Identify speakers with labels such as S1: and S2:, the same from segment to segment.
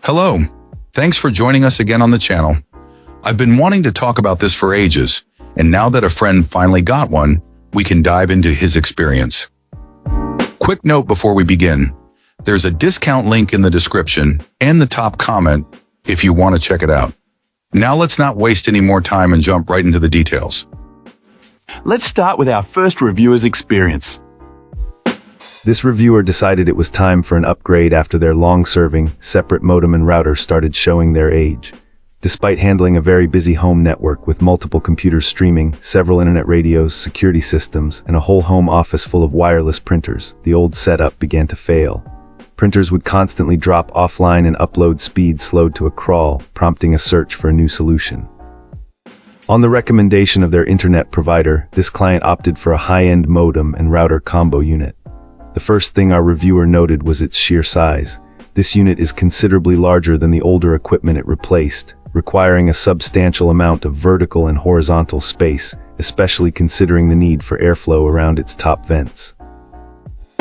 S1: Hello, thanks for joining us again on the channel. I've been wanting to talk about this for ages, and now that a friend finally got one, we can dive into his experience. Quick note before we begin, there's a discount link in the description and the top comment if you want to check it out. Now let's not waste any more time and jump right into the details.
S2: Let's start with our first reviewer's experience.
S3: This reviewer decided it was time for an upgrade after their long-serving, separate modem and router started showing their age. Despite handling a very busy home network with multiple computers streaming, several internet radios, security systems, and a whole home office full of wireless printers, the old setup began to fail. Printers would constantly drop offline and upload speeds slowed to a crawl, prompting a search for a new solution. On the recommendation of their internet provider, this client opted for a high-end modem and router combo unit. The first thing our reviewer noted was its sheer size. This unit is considerably larger than the older equipment it replaced, requiring a substantial amount of vertical and horizontal space, especially considering the need for airflow around its top vents.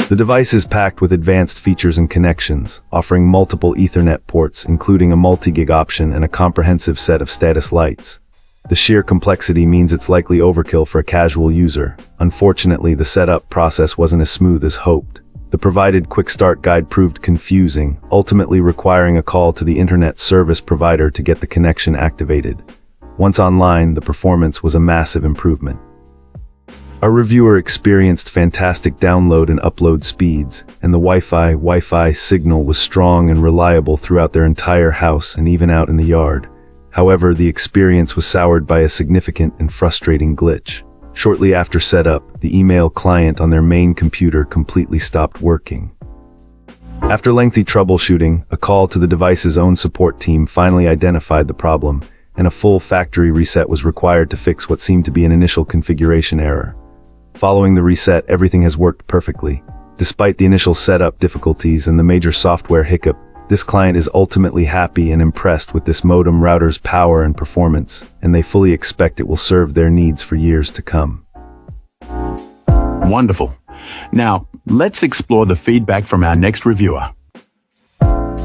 S3: The device is packed with advanced features and connections, offering multiple Ethernet ports including a multi-gig option and a comprehensive set of status lights. The sheer complexity means it's likely overkill for a casual user. Unfortunately, the setup process wasn't as smooth as hoped. The provided quick start guide proved confusing, ultimately requiring a call to the internet service provider to get the connection activated. Once online, the performance was a massive improvement. Our reviewer experienced fantastic download and upload speeds, and the Wi-Fi signal was strong and reliable throughout their entire house and even out in the yard. However, the experience was soured by a significant and frustrating glitch. Shortly after setup, the email client on their main computer completely stopped working. After lengthy troubleshooting, a call to the device's own support team finally identified the problem, and a full factory reset was required to fix what seemed to be an initial configuration error. Following the reset, everything has worked perfectly. Despite the initial setup difficulties and the major software hiccup, this client is ultimately happy and impressed with this modem router's power and performance, and they fully expect it will serve their needs for years to come.
S2: Wonderful. Now, let's explore the feedback from our next reviewer.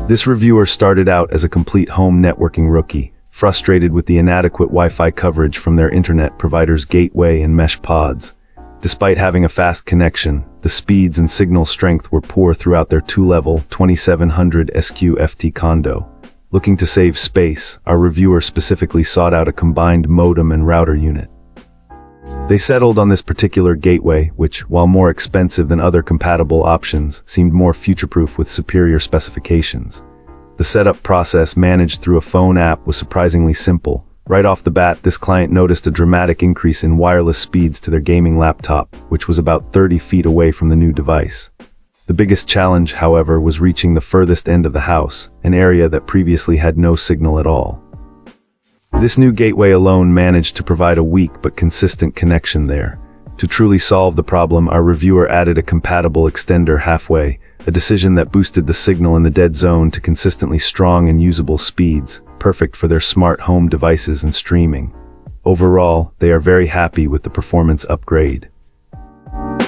S3: This reviewer started out as a complete home networking rookie, frustrated with the inadequate Wi-Fi coverage from their internet provider's gateway and mesh pods. Despite having a fast connection, the speeds and signal strength were poor throughout their two-level 2700 SQ-FT condo. Looking to save space, our reviewer specifically sought out a combined modem and router unit. They settled on this particular gateway, which, while more expensive than other compatible options, seemed more future-proof with superior specifications. The setup process managed through a phone app was surprisingly simple. Right off the bat, this client noticed a dramatic increase in wireless speeds to their gaming laptop, which was about 30 feet away from the new device. The biggest challenge, however, was reaching the furthest end of the house, an area that previously had no signal at all. This new gateway alone managed to provide a weak but consistent connection there. To truly solve the problem, our reviewer added a compatible extender halfway, a decision that boosted the signal in the dead zone to consistently strong and usable speeds, perfect for their smart home devices and streaming. Overall, they are very happy with the performance upgrade.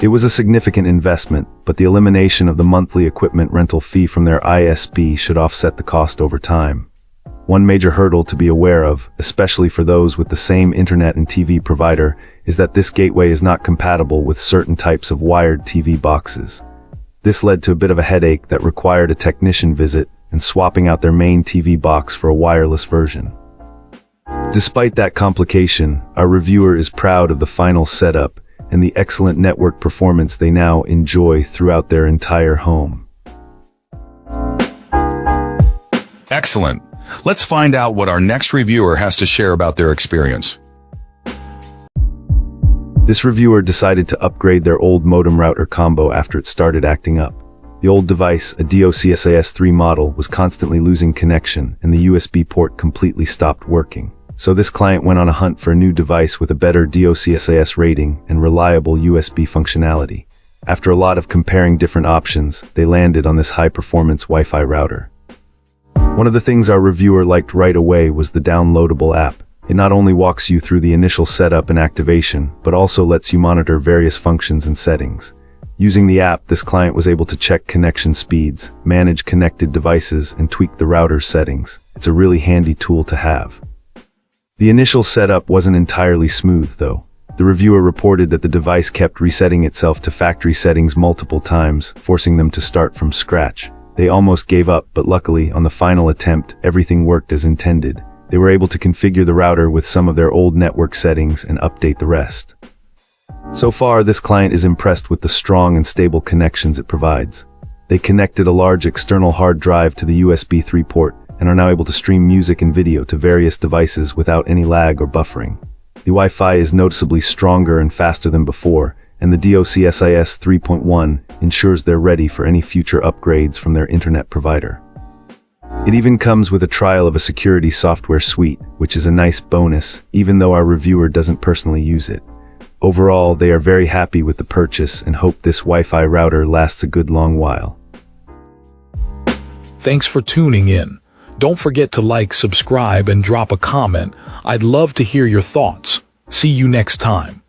S3: It was a significant investment, but the elimination of the monthly equipment rental fee from their ISP should offset the cost over time. One major hurdle to be aware of, especially for those with the same internet and TV provider, is that this gateway is not compatible with certain types of wired TV boxes. This led to a bit of a headache that required a technician visit and swapping out their main TV box for a wireless version. Despite that complication, our reviewer is proud of the final setup and the excellent network performance they now enjoy throughout their entire home.
S1: Excellent. Let's find out what our next reviewer has to share about their experience.
S3: This reviewer decided to upgrade their old modem router combo after it started acting up. The old device, a DOCSIS 3 model, was constantly losing connection, and the USB port completely stopped working. So this client went on a hunt for a new device with a better DOCSIS rating and reliable USB functionality. After a lot of comparing different options, they landed on this high-performance Wi-Fi router. One of the things our reviewer liked right away was the downloadable app. It not only walks you through the initial setup and activation, but also lets you monitor various functions and settings. Using the app, this client was able to check connection speeds, manage connected devices, and tweak the router's settings. It's a really handy tool to have. The initial setup wasn't entirely smooth, though. The reviewer reported that the device kept resetting itself to factory settings multiple times, forcing them to start from scratch. They almost gave up, but luckily, on the final attempt, everything worked as intended. They were able to configure the router with some of their old network settings and update the rest. So far, this client is impressed with the strong and stable connections it provides. They connected a large external hard drive to the USB 3 port and are now able to stream music and video to various devices without any lag or buffering. The Wi-Fi is noticeably stronger and faster than before, and the DOCSIS 3.1 ensures they're ready for any future upgrades from their internet provider. It even comes with a trial of a security software suite, which is a nice bonus, even though our reviewer doesn't personally use it. Overall, they are very happy with the purchase and hope this Wi-Fi router lasts a good long while.
S4: Thanks for tuning in. Don't forget to like, subscribe, and drop a comment. I'd love to hear your thoughts. See you next time.